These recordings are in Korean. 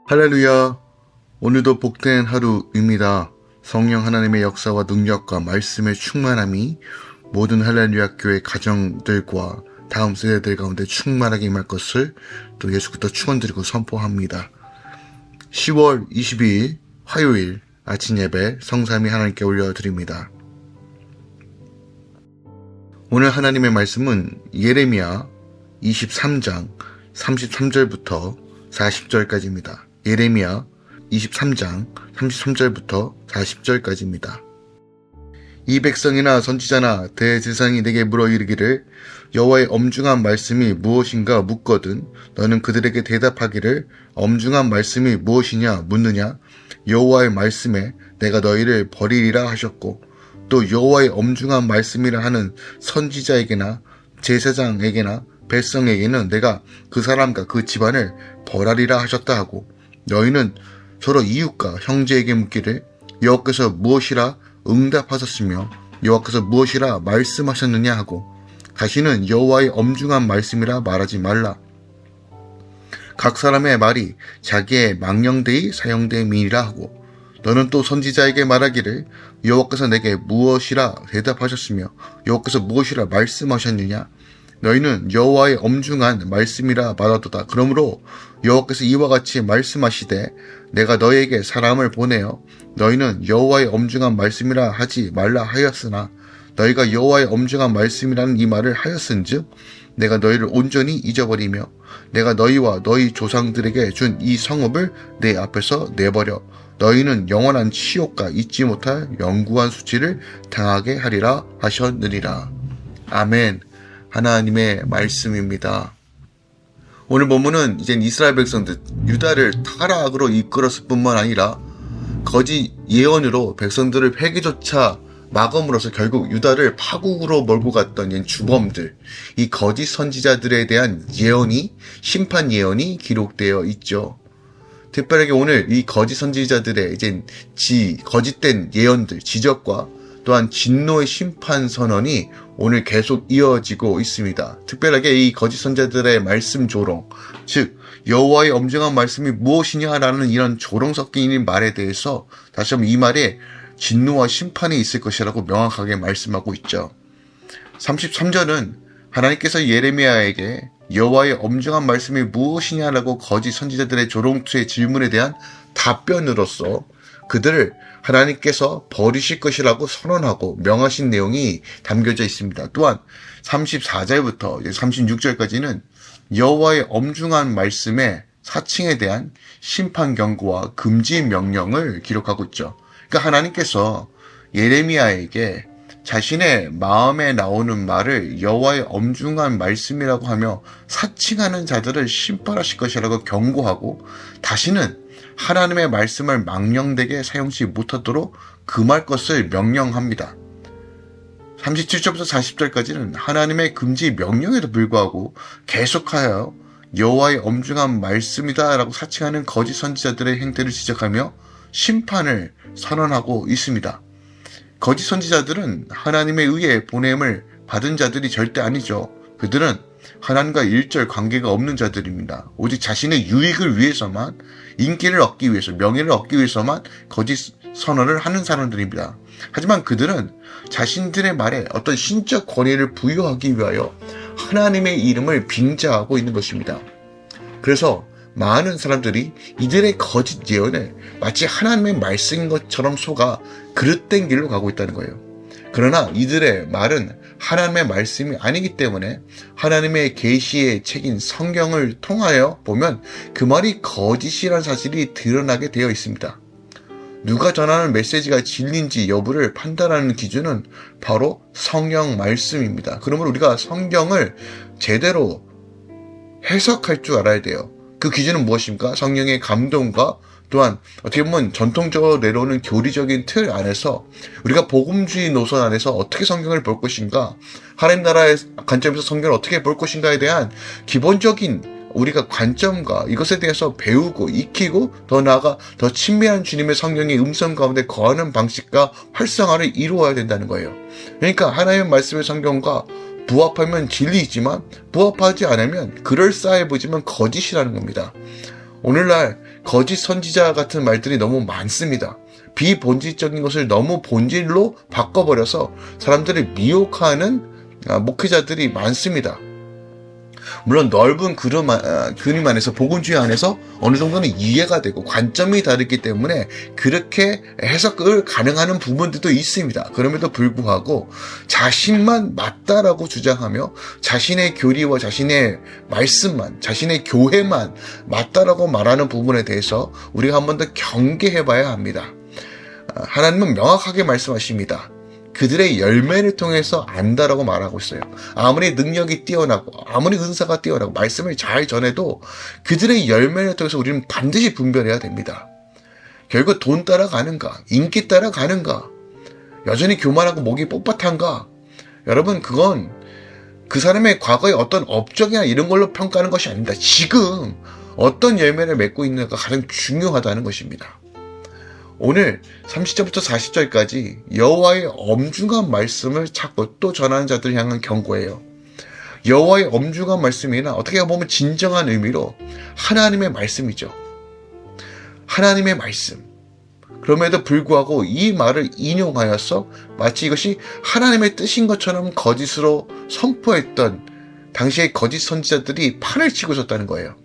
할렐루야. 오늘도 복된 하루입니다. 성령 하나님의 역사와 능력과 말씀의 충만함이 모든 할렐루야 교회 가정들과 다음 세대들 가운데 충만하게 임할 것을 또 예수부터 축원드리고 선포합니다. 10월 22일 화요일 아침 예배 성삼위 하나님께 올려드립니다. 오늘 하나님의 말씀은 예레미야 23장 33절부터 40절까지입니다. 예레미야 23장 33절부터 40절까지입니다. 이 백성이나 선지자나 대제사장이 내게 물어 이르기를 여호와의 엄중한 말씀이 무엇인가 묻거든 너는 그들에게 대답하기를 엄중한 말씀이 무엇이냐 묻느냐 여호와의 말씀에 내가 너희를 버리리라 하셨고 또 여호와의 엄중한 말씀이라 하는 선지자에게나 제사장에게나 백성에게는 내가 그 사람과 그 집안을 벌하리라 하셨다 하고 너희는 서로 이웃과 형제에게 묻기를 여호와께서 무엇이라 응답하셨으며 여호와께서 무엇이라 말씀하셨느냐 하고 다시는 여호와의 엄중한 말씀이라 말하지 말라. 각 사람의 말이 자기의 망령되이 사용됨이니라 하고 너는 또 선지자에게 말하기를 여호와께서 내게 무엇이라 대답하셨으며 여호와께서 무엇이라 말씀하셨느냐 너희는 여호와의 엄중한 말씀이라 말하도다. 그러므로 여호와께서 이와 같이 말씀하시되 내가 너희에게 사람을 보내어 너희는 여호와의 엄중한 말씀이라 하지 말라 하였으나 너희가 여호와의 엄중한 말씀이라는 이 말을 하였은즉 내가 너희를 온전히 잊어버리며 내가 너희와 너희 조상들에게 준 이 성읍을 내 앞에서 내버려 너희는 영원한 치욕과 잊지 못할 영구한 수치를 당하게 하리라 하셨느니라. 아멘. 하나님의 말씀입니다. 오늘 본문은 이제 이스라엘 백성들 유다를 타락으로 이끌었을 뿐만 아니라 거짓 예언으로 백성들을 회개조차 막음으로써 결국 유다를 파국으로 몰고 갔던 주범들, 이 거짓 선지자들에 대한 예언이 심판 예언이 기록되어 있죠. 특별하게 오늘 이 거짓 선지자들의 이제 거짓된 예언들, 지적과 또한 진노의 심판 선언이 오늘 계속 이어지고 있습니다. 특별하게 이 거짓 선지자들의 말씀 조롱, 즉 여호와의 엄중한 말씀이 무엇이냐라는 이런 조롱 섞인 말에 대해서 다시 한번 이 말에 진노와 심판이 있을 것이라고 명확하게 말씀하고 있죠. 33절은 하나님께서 예레미야에게 여호와의 엄중한 말씀이 무엇이냐라고 거짓 선지자들의 조롱투의 질문에 대한 답변으로서 그들을 하나님께서 버리실 것이라고 선언하고 명하신 내용이 담겨져 있습니다. 또한 34절부터 36절까지는 여호와의 엄중한 말씀의 사칭에 대한 심판 경고와 금지 명령을 기록하고 있죠. 그러니까 하나님께서 예레미야에게 자신의 마음에 나오는 말을 여호와의 엄중한 말씀이라고 하며 사칭하는 자들을 심판하실 것이라고 경고하고 다시는 하나님의 말씀을 망령되게 사용치 못하도록 금할 것을 명령합니다. 37절부터 40절까지는 하나님의 금지 명령에도 불구하고 계속하여 여호와의 엄중한 말씀이다 라고 사칭하는 거짓 선지자들의 행태를 지적하며 심판을 선언하고 있습니다. 거짓 선지자들은 하나님에 의해 보냄을 받은 자들이 절대 아니죠. 그들은 하나님과 일절 관계가 없는 자들입니다. 오직 자신의 유익을 위해서만, 인기를 얻기 위해서, 명예를 얻기 위해서만 거짓 선언을 하는 사람들입니다. 하지만 그들은 자신들의 말에 어떤 신적 권위를 부여하기 위하여 하나님의 이름을 빙자하고 있는 것입니다. 그래서 많은 사람들이 이들의 거짓 예언을 마치 하나님의 말씀인 것처럼 속아 그릇된 길로 가고 있다는 거예요. 그러나 이들의 말은 하나님의 말씀이 아니기 때문에 하나님의 계시의 책인 성경을 통하여 보면 그 말이 거짓이라는 사실이 드러나게 되어 있습니다. 누가 전하는 메시지가 진리인지 여부를 판단하는 기준은 바로 성경 말씀입니다. 그러므로 우리가 성경을 제대로 해석할 줄 알아야 돼요. 그 기준은 무엇입니까? 성령의 감동과 또한 어떻게 보면 전통적으로 내려오는 교리적인 틀 안에서 우리가 복음주의 노선 안에서 어떻게 성경을 볼 것인가, 하나님 나라의 관점에서 성경을 어떻게 볼 것인가에 대한 기본적인 우리가 관점과 이것에 대해서 배우고 익히고 더 나아가 더 친밀한 주님의 성령의 음성 가운데 거하는 방식과 활성화를 이루어야 된다는 거예요. 그러니까 하나님의 말씀의 성경과 부합하면 진리이지만 부합하지 않으면 그럴싸해 보이지만 거짓이라는 겁니다. 오늘날 거짓 선지자 같은 말들이 너무 많습니다. 비본질적인 것을 너무 본질로 바꿔버려서 사람들을 미혹하는 목회자들이 많습니다. 물론 넓은 그림 안에서 복음주의 안에서 어느 정도는 이해가 되고 관점이 다르기 때문에 그렇게 해석을 가능한 부분들도 있습니다. 그럼에도 불구하고 자신만 맞다라고 주장하며 자신의 교리와 자신의 말씀만, 자신의 교회만 맞다라고 말하는 부분에 대해서 우리가 한 번 더 경계해 봐야 합니다. 하나님은 명확하게 말씀하십니다. 그들의 열매를 통해서 안다라고 말하고 있어요. 아무리 능력이 뛰어나고 아무리 은사가 뛰어나고 말씀을 잘 전해도 그들의 열매를 통해서 우리는 반드시 분별해야 됩니다. 결국 돈 따라가는가, 인기 따라가는가, 여전히 교만하고 목이 뻣뻣한가, 여러분 그건 그 사람의 과거의 어떤 업적이나 이런 걸로 평가하는 것이 아닙니다. 지금 어떤 열매를 맺고 있는가 가장 중요하다는 것입니다. 오늘 30절부터 40절까지 여호와의 엄중한 말씀을 찾고 또 전하는 자들을 향한 경고예요. 여호와의 엄중한 말씀이나 어떻게 보면 진정한 의미로 하나님의 말씀이죠. 하나님의 말씀. 그럼에도 불구하고 이 말을 인용하여서 마치 이것이 하나님의 뜻인 것처럼 거짓으로 선포했던 당시의 거짓 선지자들이 판을 치고 있었다는 거예요.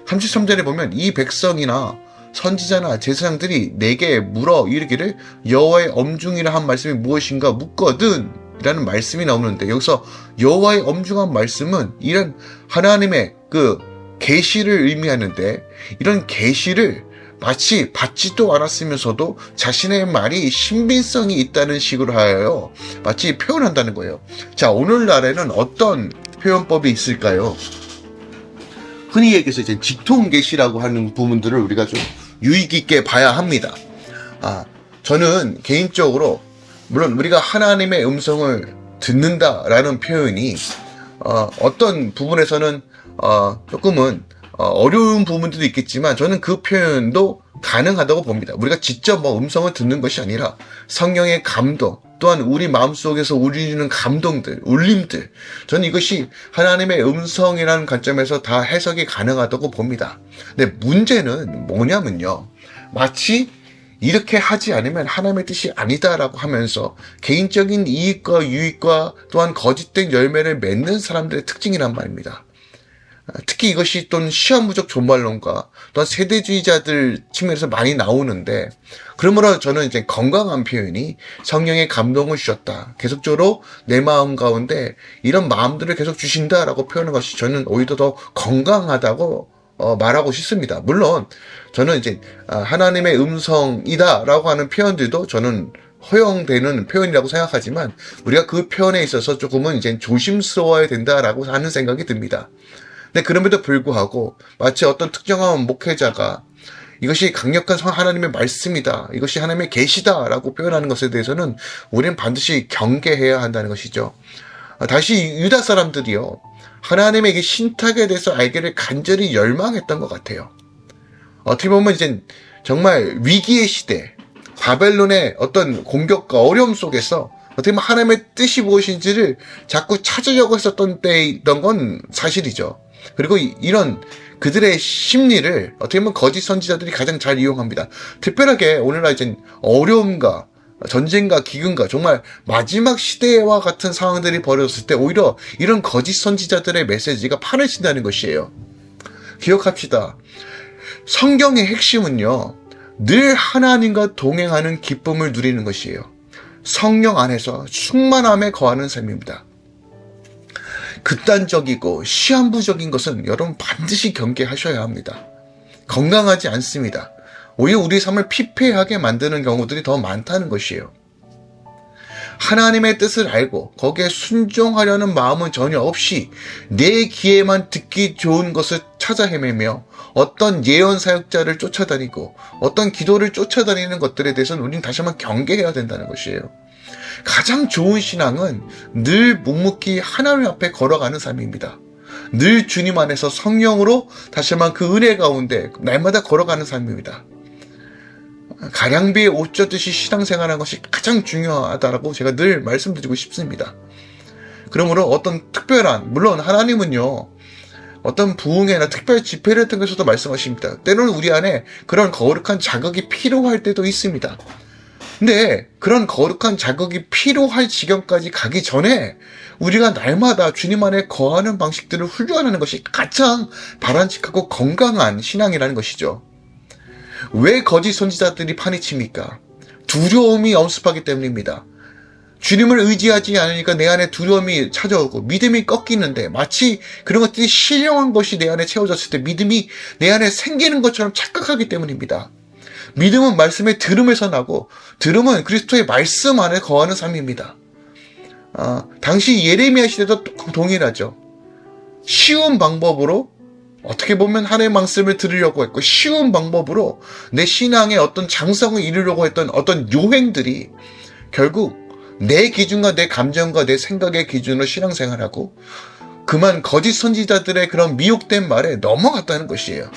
33절에 보면 이 백성이나 선지자나 제사장들이 내게 물어 이르기를 여호와의 엄중이라 한 말씀이 무엇인가 묻거든 이라는 말씀이 나오는데, 여기서 여호와의 엄중한 말씀은 이런 하나님의 그 계시를 의미하는데, 이런 계시를 마치 받지도 않았으면서도 자신의 말이 신빙성이 있다는 식으로 하여 마치 표현한다는 거예요. 자, 오늘날에는 어떤 표현법이 있을까요? 흔히 얘기해서 이제 직통계시라고 하는 부분들을 우리가 좀 유익 있게 봐야 합니다. 저는 개인적으로 물론 우리가 하나님의 음성을 듣는다라는 표현이 어떤 부분에서는 조금은 어려운 부분들도 있겠지만 저는 그 표현도 가능하다고 봅니다. 우리가 직접 음성을 듣는 것이 아니라 성령의 감동, 또한 우리 마음속에서 울리는 감동들, 울림들, 저는 이것이 하나님의 음성이라는 관점에서 다 해석이 가능하다고 봅니다. 근데 문제는 뭐냐면요, 마치 이렇게 하지 않으면 하나님의 뜻이 아니다라고 하면서 개인적인 이익과 유익과 또한 거짓된 열매를 맺는 사람들의 특징이란 말입니다. 특히 이것이 또는 시한부적 존말론과 또한 세대주의자들 측면에서 많이 나오는데, 그러므로 저는 이제 건강한 표현이 성령의 감동을 주셨다, 계속적으로 내 마음 가운데 이런 마음들을 계속 주신다라고 표현하는 것이 저는 오히려 더 건강하다고 말하고 싶습니다. 물론 저는 이제 하나님의 음성이다라고 하는 표현들도 저는 허용되는 표현이라고 생각하지만 우리가 그 표현에 있어서 조금은 이제 조심스러워야 된다라고 하는 생각이 듭니다. 근데 그럼에도 불구하고 마치 어떤 특정한 목회자가 이것이 강력한 하나님의 말씀이다, 이것이 하나님의 계시다라고 표현하는 것에 대해서는 우리는 반드시 경계해야 한다는 것이죠. 다시 유다 사람들이요, 하나님의 신탁에 대해서 알기를 간절히 열망했던 것 같아요. 어떻게 보면 이제 정말 위기의 시대, 바벨론의 어떤 공격과 어려움 속에서 어떻게 보면 하나님의 뜻이 무엇인지를 자꾸 찾으려고 했었던 때이던 건 사실이죠. 그리고 이런 그들의 심리를 어떻게 보면 거짓 선지자들이 가장 잘 이용합니다. 특별하게 오늘날 이제 어려움과 전쟁과 기근과 정말 마지막 시대와 같은 상황들이 벌어졌을 때 오히려 이런 거짓 선지자들의 메시지가 판을 친다는 것이에요. 기억합시다. 성경의 핵심은요, 늘 하나님과 동행하는 기쁨을 누리는 것이에요. 성령 안에서 충만함에 거하는 삶입니다. 극단적이고 시한부적인 것은 여러분 반드시 경계하셔야 합니다. 건강하지 않습니다. 오히려 우리 삶을 피폐하게 만드는 경우들이 더 많다는 것이에요. 하나님의 뜻을 알고 거기에 순종하려는 마음은 전혀 없이 내 귀에만 듣기 좋은 것을 찾아 헤매며 어떤 예언 사역자를 쫓아다니고 어떤 기도를 쫓아다니는 것들에 대해서는 우리는 다시 한번 경계해야 된다는 것이에요. 가장 좋은 신앙은 늘 묵묵히 하나님 앞에 걸어가는 삶입니다. 늘 주님 안에서 성령으로 다시 한번 그 은혜 가운데 날마다 걸어가는 삶입니다. 가량비에 옷 젖듯이 신앙생활하는 것이 가장 중요하다라고 제가 늘 말씀드리고 싶습니다. 그러므로 어떤 특별한, 물론 하나님은요, 어떤 부흥회나 특별 집회를 통해서도 말씀하십니다. 때로는 우리 안에 그런 거룩한 자극이 필요할 때도 있습니다. 근데 그런 거룩한 자극이 필요할 지경까지 가기 전에 우리가 날마다 주님 안에 거하는 방식들을 훈련하는 것이 가장 바람직하고 건강한 신앙이라는 것이죠. 왜 거짓 선지자들이 판이칩니까? 두려움이 엄습하기 때문입니다. 주님을 의지하지 않으니까 내 안에 두려움이 찾아오고 믿음이 꺾이는데, 마치 그런 것들이 신령한 것이 내 안에 채워졌을 때 믿음이 내 안에 생기는 것처럼 착각하기 때문입니다. 믿음은 말씀의 들음에서 나고, 들음은 그리스도의 말씀 안에 거하는 삶입니다. 당시 예레미야 시대도 동일하죠. 쉬운 방법으로, 어떻게 보면 하나님의 말씀을 들으려고 했고, 쉬운 방법으로 내 신앙의 어떤 장성을 이루려고 했던 어떤 요행들이 결국 내 기준과 내 감정과 내 생각의 기준으로 신앙생활하고 그만 거짓 선지자들의 그런 미혹된 말에 넘어갔다는 것이에요.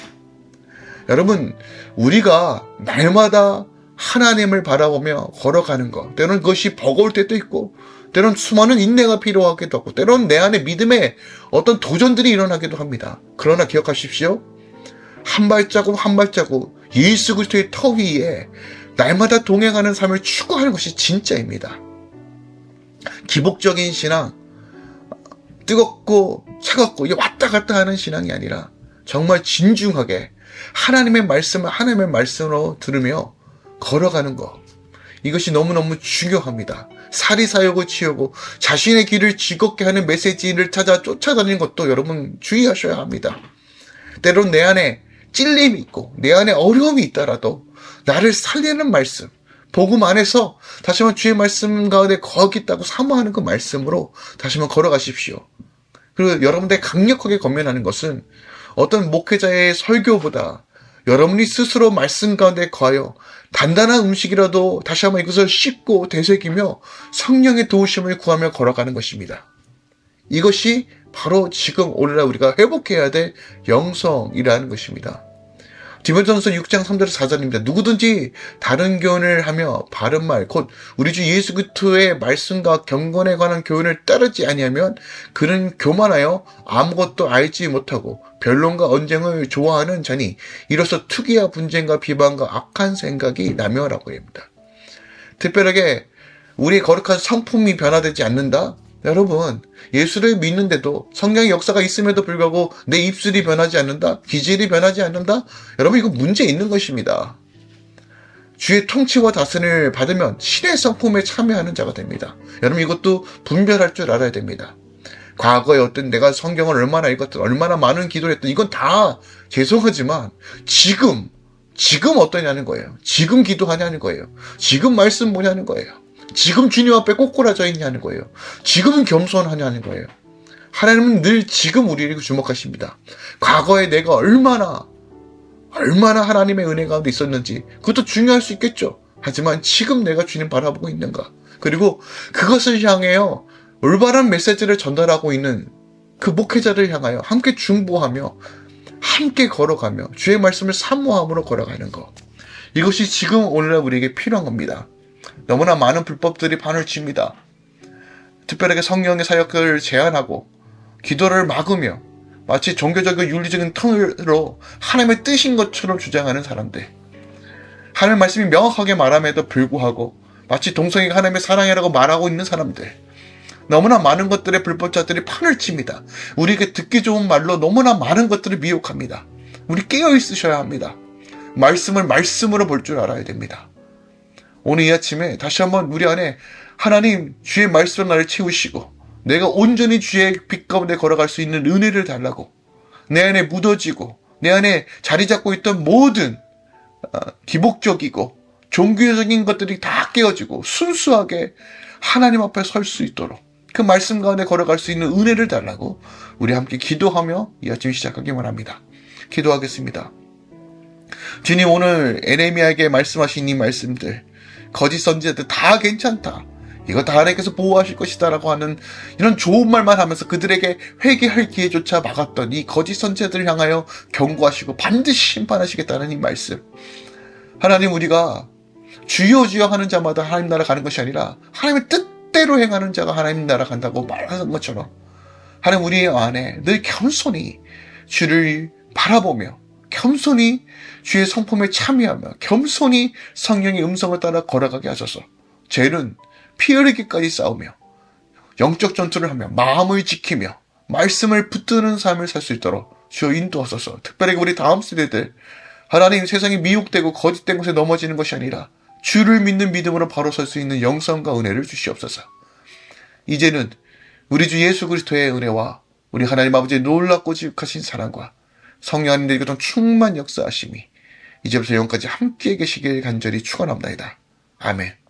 여러분, 우리가 날마다 하나님을 바라보며 걸어가는 것, 때로는 그것이 버거울 때도 있고, 때로는 수많은 인내가 필요하기도 하고, 때로는 내 안에 믿음의 어떤 도전들이 일어나기도 합니다. 그러나 기억하십시오. 한 발자국 한 발자국 예수 그리스도의 터 위에 날마다 동행하는 삶을 추구하는 것이 진짜입니다. 기복적인 신앙, 뜨겁고 차갑고 왔다 갔다 하는 신앙이 아니라 정말 진중하게 하나님의 말씀을 하나님의 말씀으로 들으며 걸어가는 것, 이것이 너무너무 중요합니다. 사리사욕을 치우고 자신의 길을 즐겁게 하는 메시지를 찾아 쫓아다니는 것도 여러분 주의하셔야 합니다. 때론 내 안에 찔림이 있고 내 안에 어려움이 있더라도 나를 살리는 말씀, 복음 안에서 다시 한번 주의 말씀 가운데 거하겠다고 사모하는 그 말씀으로 다시 한번 걸어가십시오. 그리고 여러분들 강력하게 권면하는 것은 어떤 목회자의 설교보다 여러분이 스스로 말씀 가운데 거하여 단단한 음식이라도 다시 한번 이것을 씹고 되새기며 성령의 도우심을 구하며 걸어가는 것입니다. 이것이 바로 지금 오늘날 우리가 회복해야 될 영성이라는 것입니다. 디모데전서 6장 3절에서 4절입니다. 누구든지 다른 교훈을 하며 바른 말, 곧 우리 주 예수 그리스도의 말씀과 경건에 관한 교훈을 따르지 아니하면 그는 교만하여 아무것도 알지 못하고 변론과 언쟁을 좋아하는 자니 이로써 투기와 분쟁과 비방과 악한 생각이 나며라고 합니다. 특별하게 우리의 거룩한 성품이 변화되지 않는다? 여러분, 예수를 믿는데도 성령의 역사가 있음에도 불구하고 내 입술이 변하지 않는다? 기질이 변하지 않는다? 여러분, 이거 문제 있는 것입니다. 주의 통치와 다스림을 받으면 신의 성품에 참여하는 자가 됩니다. 여러분, 이것도 분별할 줄 알아야 됩니다. 과거에 어떤 내가 성경을 얼마나 읽었든 얼마나 많은 기도를 했든 이건 다 죄송하지만 지금 어떠냐는 거예요. 지금 기도하냐는 거예요. 지금 말씀 뭐냐는 거예요. 지금 주님 앞에 꼬꾸라져 있냐는 거예요. 지금 겸손하냐는 거예요. 하나님은 늘 지금 우리를 주목하십니다. 과거에 내가 얼마나 하나님의 은혜 가운데 있었는지 그것도 중요할 수 있겠죠. 하지만 지금 내가 주님 바라보고 있는가, 그리고 그것을 향하여 올바른 메시지를 전달하고 있는 그 목회자를 향하여 함께 중보하며 함께 걸어가며 주의 말씀을 사모함으로 걸어가는 것, 이것이 지금 오늘날 우리에게 필요한 겁니다. 너무나 많은 불법들이 판을 칩니다. 특별하게 성령의 사역을 제한하고 기도를 막으며 마치 종교적이고 윤리적인 ton으로 하나님의 뜻인 것처럼 주장하는 사람들, 하나님의 말씀이 명확하게 말함에도 불구하고 마치 동성애가 하나님의 사랑이라고 말하고 있는 사람들, 너무나 많은 것들의 불법자들이 판을 칩니다. 우리에게 듣기 좋은 말로 너무나 많은 것들을 미혹합니다. 우리 깨어 있으셔야 합니다. 말씀을 말씀으로 볼 줄 알아야 됩니다. 오늘 이 아침에 다시 한번 우리 안에 하나님 주의 말씀으로 나를 채우시고 내가 온전히 주의 빛 가운데 걸어갈 수 있는 은혜를 달라고, 내 안에 묻어지고 내 안에 자리 잡고 있던 모든 기복적이고 종교적인 것들이 다 깨어지고 순수하게 하나님 앞에 설 수 있도록 그 말씀 가운데 걸어갈 수 있는 은혜를 달라고 우리 함께 기도하며 이 아침 시작하기만 합니다. 기도하겠습니다. 주님, 오늘 에레미야에게 말씀하신 이 말씀들, 거짓 선지자들 다 괜찮다, 이거 다 하나님께서 보호하실 것이다 라고 하는 이런 좋은 말만 하면서 그들에게 회개할 기회조차 막았던 이 거짓 선지자들을 향하여 경고하시고 반드시 심판하시겠다는 이 말씀, 하나님, 우리가 주여 주여 하는 자마다 하나님 나라 가는 것이 아니라 하나님의 뜻대로 행하는 자가 하나님 나라 간다고 말하는 것처럼 하나님, 우리 안에 늘 겸손히 주를 바라보며 겸손히 주의 성품에 참여하며 겸손히 성령의 음성을 따라 걸어가게 하소서. 죄는 피 흘리기까지 싸우며 영적 전투를 하며 마음을 지키며 말씀을 붙드는 삶을 살 수 있도록 주여 인도하소서. 특별히 우리 다음 세대들, 하나님, 세상이 미혹되고 거짓된 것에 넘어지는 것이 아니라 주를 믿는 믿음으로 바로 설 수 있는 영성과 은혜를 주시옵소서. 이제는 우리 주 예수 그리스도의 은혜와 우리 하나님 아버지의 놀랍고 지극하신 사랑과 성령 하나님의 그 충만 역사하심이 이제부터 영까지 함께 계시길 간절히 축원합니다. 아멘.